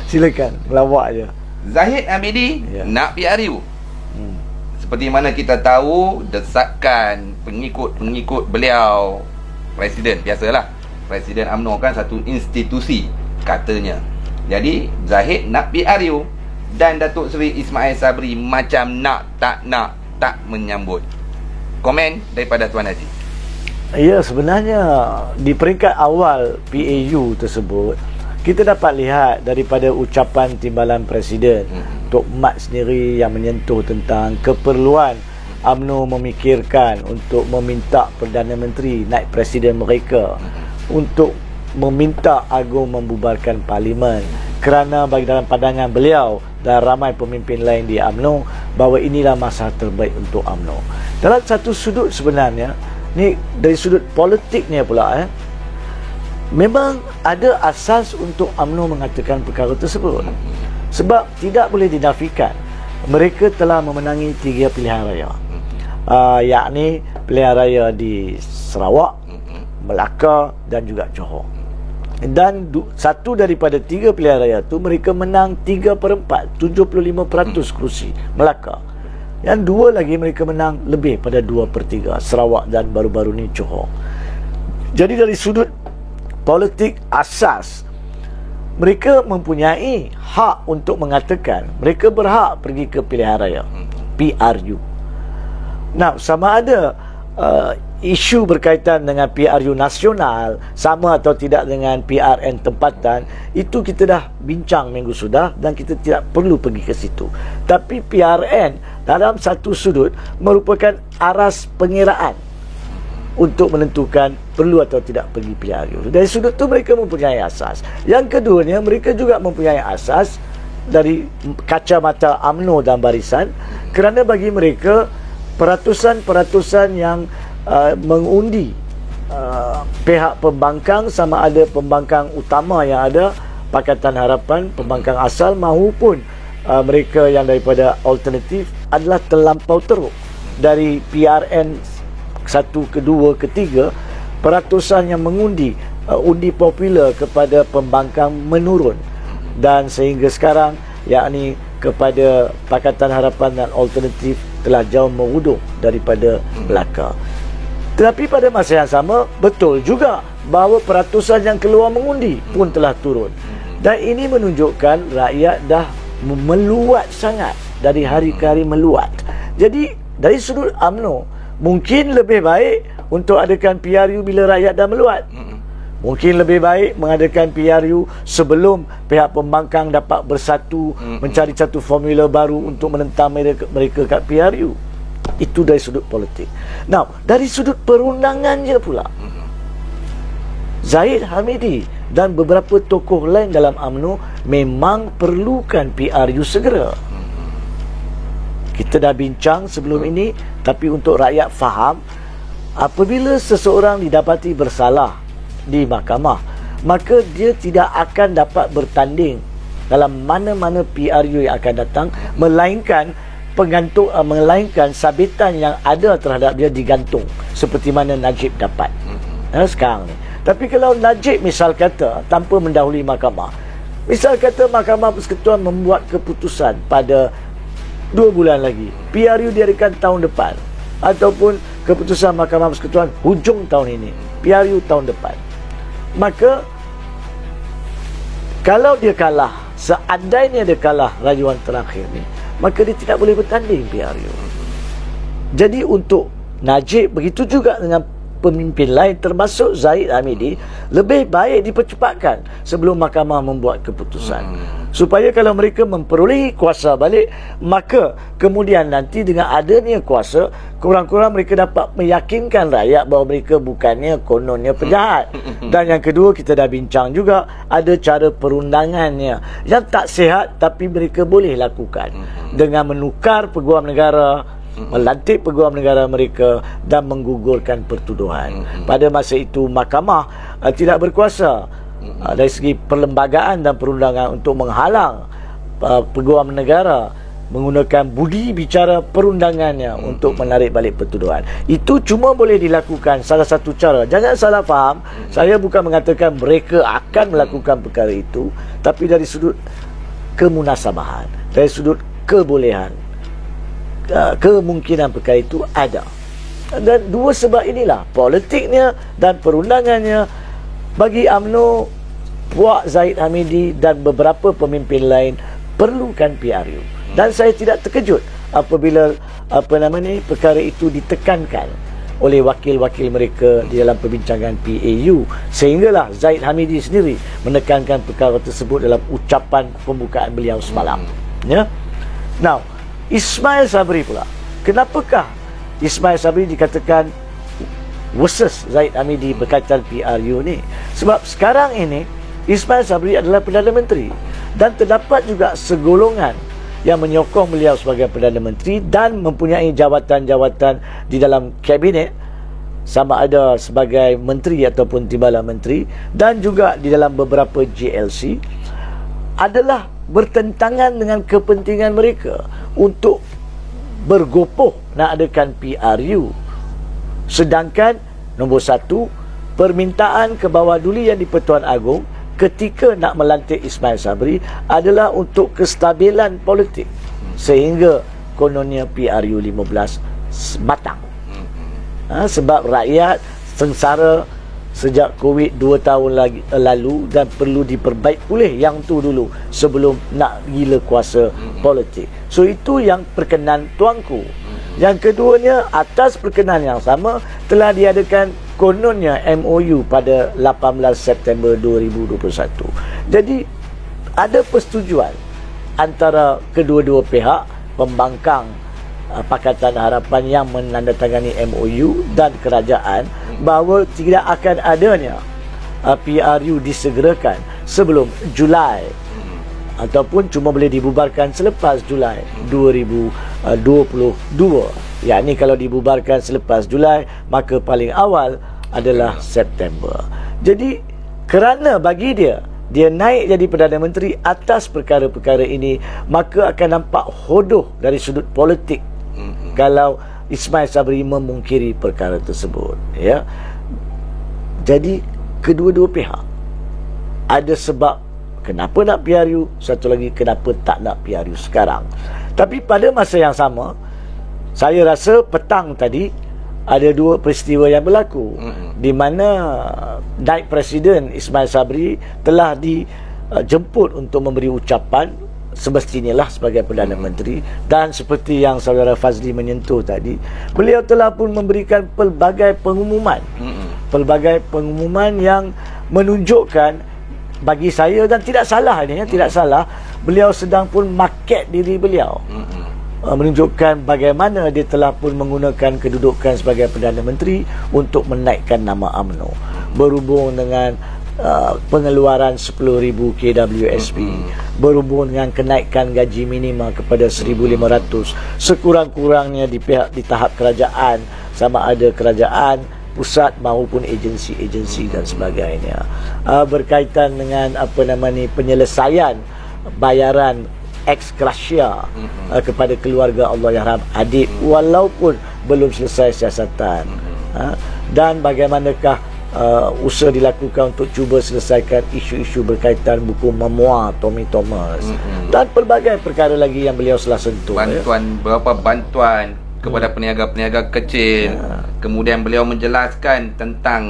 Silakan, melawak je. Zahid Hamidi nak PRU. Seperti mana kita tahu, desakan pengikut-pengikut beliau, Presiden, biasalah, Presiden UMNO kan satu institusi katanya. Jadi Zahid nak PRU dan Datuk Seri Ismail Sabri macam nak tak menyambut. Komen daripada Tuan Haji. Ya, sebenarnya di peringkat awal PAU tersebut, kita dapat lihat daripada ucapan timbalan Presiden Tok Mat sendiri yang menyentuh tentang keperluan UMNO memikirkan untuk meminta Perdana Menteri, naib Presiden mereka, untuk meminta Agong membubarkan Parlimen, kerana bagi dalam pandangan beliau dan ramai pemimpin lain di UMNO bahawa inilah masa terbaik untuk UMNO. Dalam satu sudut sebenarnya, ni dari sudut politiknya pula, memang ada asas untuk UMNO mengatakan perkara tersebut. Sebab tidak boleh dinafikan, mereka telah memenangi 3 pilihan raya, yakni pilihan raya di Sarawak, Melaka dan juga Johor. Dan satu daripada 3 pilihan raya tu mereka menang 3/4, 75% kerusi Melaka. Yang 2 lagi mereka menang lebih pada 2/3, Sarawak dan baru-baru ni Johor. Jadi dari sudut politik asas, mereka mempunyai hak untuk mengatakan mereka berhak pergi ke pilihan raya PRU. Nah, sama ada isu berkaitan dengan PRU nasional sama atau tidak dengan PRN tempatan, itu kita dah bincang minggu sudah dan kita tidak perlu pergi ke situ. Tapi PRN dalam satu sudut merupakan aras pengiraan untuk menentukan perlu atau tidak pergi PRU. Dari sudut tu mereka mempunyai asas. Yang keduanya, mereka juga mempunyai asas dari kacamata UMNO dan barisan, kerana bagi mereka peratusan-peratusan yang mengundi pihak pembangkang, sama ada pembangkang utama yang ada Pakatan Harapan, pembangkang asal maupun mereka yang daripada alternatif, adalah terlampau teruk. Dari PRN 1, kedua, ketiga, peratusan yang mengundi undi popular kepada pembangkang menurun, dan sehingga sekarang yakni kepada Pakatan Harapan dan alternatif telah jauh merudum daripada belakang. Tetapi pada masa yang sama, betul juga bahawa peratusan yang keluar mengundi pun telah turun. Dan ini menunjukkan rakyat dah meluat sangat, dari hari ke hari meluat. Jadi dari sudut UMNO, mungkin lebih baik untuk adakan PRU bila rakyat dah meluat. Mungkin lebih baik mengadakan PRU sebelum pihak pembangkang dapat bersatu, mencari satu formula baru untuk menentang mereka kat PRU. Itu dari sudut politik. Now, dari sudut perundangannya pula, Zahid Hamidi dan beberapa tokoh lain dalam UMNO memang perlukan PRU segera. Kita dah bincang sebelum ini, tapi untuk rakyat faham, apabila seseorang didapati bersalah di mahkamah, maka dia tidak akan dapat bertanding dalam mana-mana PRU yang akan datang, melainkan sabitan yang ada terhadap dia digantung, seperti mana Najib dapat sekarang ni. Tapi kalau Najib misal kata tanpa mendahului mahkamah, misal kata Mahkamah Persekutuan membuat keputusan pada 2 bulan lagi, PRU diadakan tahun depan, ataupun keputusan Mahkamah Persekutuan hujung tahun ini, PRU tahun depan, maka kalau dia kalah, seandainya dia kalah rayuan terakhir ni, maka dia tidak boleh bertanding PRU. Jadi untuk Najib, begitu juga dengan pemimpin lain termasuk Zahid Hamidi, lebih baik dipercepatkan sebelum mahkamah membuat keputusan, supaya kalau mereka memperolehi kuasa balik, maka kemudian nanti dengan adanya kuasa, kurang-kurang mereka dapat meyakinkan rakyat bahawa mereka bukannya kononnya penjahat. Dan yang kedua, kita dah bincang juga, ada cara perundangannya yang tak sihat tapi mereka boleh lakukan dengan menukar peguam negara, melantik peguam negara mereka dan menggugurkan pertuduhan. Pada masa itu mahkamah tidak berkuasa dari segi perlembagaan dan perundangan untuk menghalang peguam negara menggunakan budi bicara perundangannya untuk menarik balik pertuduhan. Itu cuma boleh dilakukan salah satu cara. Jangan salah faham, saya bukan mengatakan mereka akan melakukan perkara itu, tapi dari sudut kemunasabahan, dari sudut kebolehan, kemungkinan perkara itu ada. Dan dua sebab inilah, politiknya dan perundangannya, bagi UMNO, Puak Zahid Hamidi dan beberapa pemimpin lain perlukan PRU. Dan saya tidak terkejut apabila perkara itu ditekankan oleh wakil-wakil mereka di dalam perbincangan PAU, sehinggalah Zahid Hamidi sendiri menekankan perkara tersebut dalam ucapan pembukaan beliau semalam. Ya. Now, Ismail Sabri pula, kenapakah Ismail Sabri dikatakan versus Zahid Hamidi berkaitan PRU ni? Sebab sekarang ini Ismail Sabri adalah Perdana Menteri dan terdapat juga segolongan yang menyokong beliau sebagai Perdana Menteri dan mempunyai jawatan-jawatan di dalam kabinet, sama ada sebagai menteri ataupun timbalan menteri, dan juga di dalam beberapa GLC, adalah bertentangan dengan kepentingan mereka untuk bergopoh nak adakan PRU. Sedangkan nombor satu, permintaan ke bawah duli yang di-Pertuan Agong ketika nak melantik Ismail Sabri adalah untuk kestabilan politik, sehingga kononnya PRU 15 matang. Sebab rakyat sengsara sejak Covid 2 tahun lalu dan perlu diperbaik pulih yang tu dulu sebelum nak gila kuasa politik. So itu yang perkenan tuanku. Yang keduanya, atas perkenan yang sama telah diadakan kononnya MOU pada 18 September 2021. Jadi ada persetujuan antara kedua-dua pihak, pembangkang Pakatan Harapan yang menandatangani MOU dan kerajaan, bahawa tidak akan adanya PRU disegerakan sebelum Julai, ataupun cuma boleh dibubarkan selepas Julai 2022. Yakni kalau dibubarkan selepas Julai, maka paling awal adalah September. Jadi kerana bagi dia naik jadi Perdana Menteri atas perkara-perkara ini, maka akan nampak hodoh dari sudut politik kalau Ismail Sabri memungkiri perkara tersebut, ya. Jadi kedua-dua pihak ada sebab kenapa nak PRU, satu lagi kenapa tak nak PRU sekarang. Tapi pada masa yang sama, saya rasa petang tadi ada dua peristiwa yang berlaku, di mana naib Presiden Ismail Sabri telah dijemput untuk memberi ucapan semestinya lah sebagai Perdana Menteri, dan seperti yang saudara Fazli menyentuh tadi, beliau telah pun memberikan pelbagai pengumuman, pelbagai pengumuman yang menunjukkan, bagi saya, dan tidak salah ini, tidak salah, beliau sedang pun market diri beliau, menunjukkan bagaimana dia telah pun menggunakan kedudukan sebagai Perdana Menteri untuk menaikkan nama UMNO, berhubung dengan pengeluaran 10,000 KWSP, berhubung dengan kenaikan gaji minima kepada 1,500 sekurang-kurangnya di tahap kerajaan, sama ada kerajaan pusat maupun agensi-agensi dan sebagainya, berkaitan dengan penyelesaian bayaran ex gratia kepada keluarga Allahyarham Adib walaupun belum selesai siasatan, dan bagaimanakah usaha dilakukan untuk cuba selesaikan isu-isu berkaitan buku memoir Tommy Thomas, dan pelbagai perkara lagi yang beliau telah sentuh. Berapa bantuan kepada peniaga-peniaga kecil. Kemudian beliau menjelaskan tentang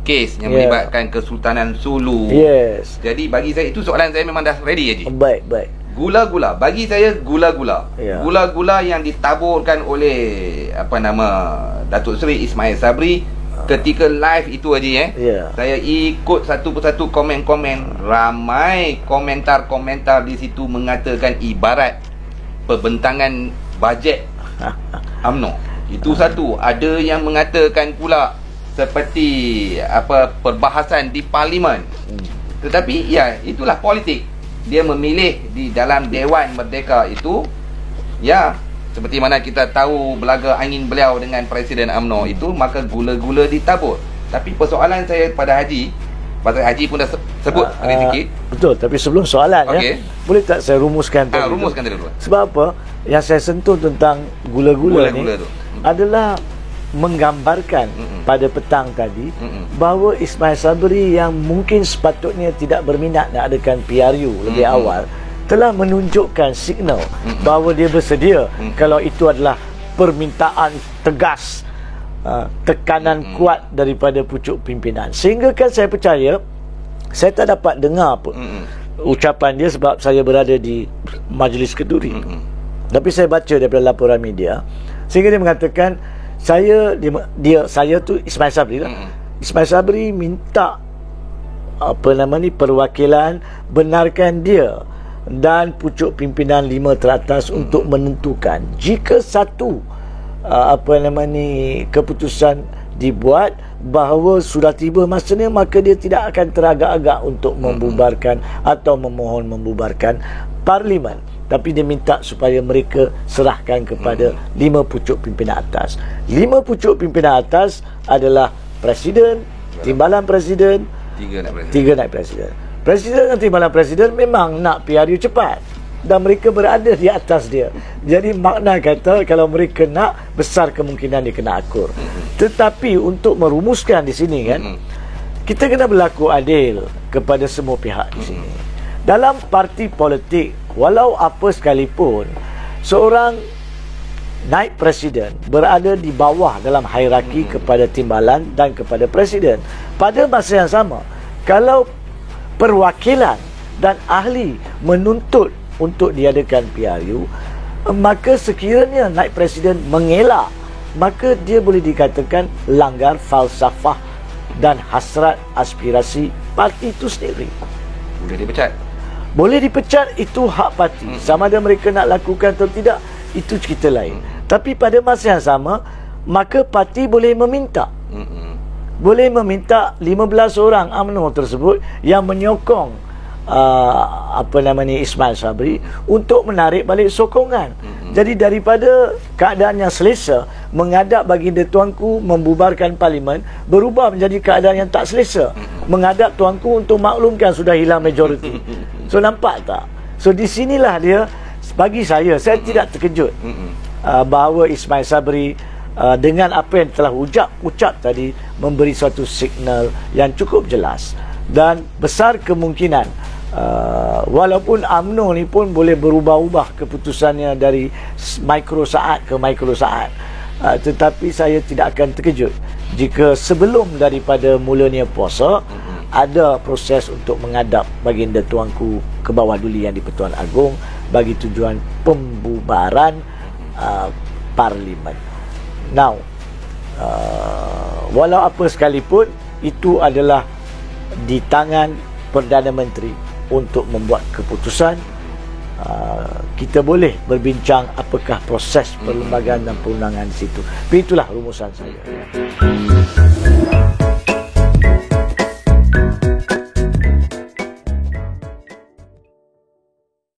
kes yang melibatkan Kesultanan Sulu. Yes. Jadi bagi saya itu soalan saya memang dah ready, Haji. Baik. Gula-gula, bagi saya gula-gula. Gula-gula yang ditaburkan oleh Datuk Seri Ismail Sabri ketika live itu, Haji, saya ikut satu persatu komen-komen. Ramai komentar-komentar di situ mengatakan ibarat perbentangan bajet UMNO. Itu satu. Ada yang mengatakan pula seperti perbahasan di parlimen. Tetapi ya, itulah politik. Dia memilih di dalam Dewan Merdeka itu, ya, seperti mana kita tahu belaga angin beliau dengan Presiden UMNO itu, maka gula-gula ditabur. Tapi persoalan saya pada Haji, pasal Haji pun dah sebut sedikit. Betul, tapi sebelum soalan, boleh tak saya rumuskan rumuskan dulu. Sebab apa? yang saya sentuh tentang gula-gula ni tu adalah menggambarkan pada petang tadi bahawa Ismail Sabri yang mungkin sepatutnya tidak berminat nak adakan PRU lebih awal telah menunjukkan signal bahawa dia bersedia kalau itu adalah permintaan tegas, tekanan kuat daripada pucuk pimpinan. Sehingga kan saya percaya, saya tak dapat dengar pun ucapan dia sebab saya berada di majlis kenduri, tapi saya baca daripada laporan media, sehingga dia mengatakan saya tu Ismail Sabri lah. Ismail Sabri minta perwakilan benarkan dia dan pucuk pimpinan 5 teratas untuk menentukan jika satu keputusan dibuat bahawa sudah tiba masanya, maka dia tidak akan teragak-agak untuk membubarkan atau memohon membubarkan Parlimen. Tapi dia minta supaya mereka serahkan kepada 5 pucuk pimpinan atas. 5 pucuk pimpinan atas adalah Presiden, Timbalan Presiden, 3 naib Presiden. Presiden dan Timbalan Presiden memang nak PRU cepat dan mereka berada di atas dia. Jadi makna kata kalau mereka nak, besar kemungkinan dia kena akur. Tetapi untuk merumuskan di sini kan, kita kena berlaku adil kepada semua pihak di sini. Dalam parti politik, walau apa sekalipun, seorang naib presiden berada di bawah dalam hierarki kepada timbalan dan kepada presiden. Pada masa yang sama, kalau perwakilan dan ahli menuntut untuk diadakan PRU, maka sekiranya naib presiden mengelak, maka dia boleh dikatakan langgar falsafah dan hasrat aspirasi parti itu sendiri. Boleh dipecat. Boleh dipecat, itu hak parti. Sama ada mereka nak lakukan atau tidak, itu cerita lain. Tapi pada masa yang sama, maka parti boleh meminta. Boleh meminta 15 orang UMNO tersebut yang menyokong Ismail Sabri untuk menarik balik sokongan. Jadi daripada keadaan yang selesa, menghadap baginda tuanku membubarkan Parlimen, berubah menjadi keadaan yang tak selesa, menghadap tuanku untuk maklumkan sudah hilang majoriti. So nampak tak? So di sinilah dia, bagi saya tidak terkejut bahawa Ismail Sabri dengan apa yang telah ucap tadi memberi suatu signal yang cukup jelas, dan besar kemungkinan walaupun UMNO ni pun boleh berubah-ubah keputusannya dari mikro saat ke mikro saat, tetapi saya tidak akan terkejut jika sebelum daripada mulanya puasa ada proses untuk menghadap baginda tuanku ke bawah duli yang di-Pertuan Agong bagi tujuan pembubaran Parlimen. Now, walau apa sekalipun, itu adalah di tangan Perdana Menteri untuk membuat keputusan. Kita boleh berbincang apakah proses perlembagaan dan perundangan di situ. Tapi itulah rumusan saya.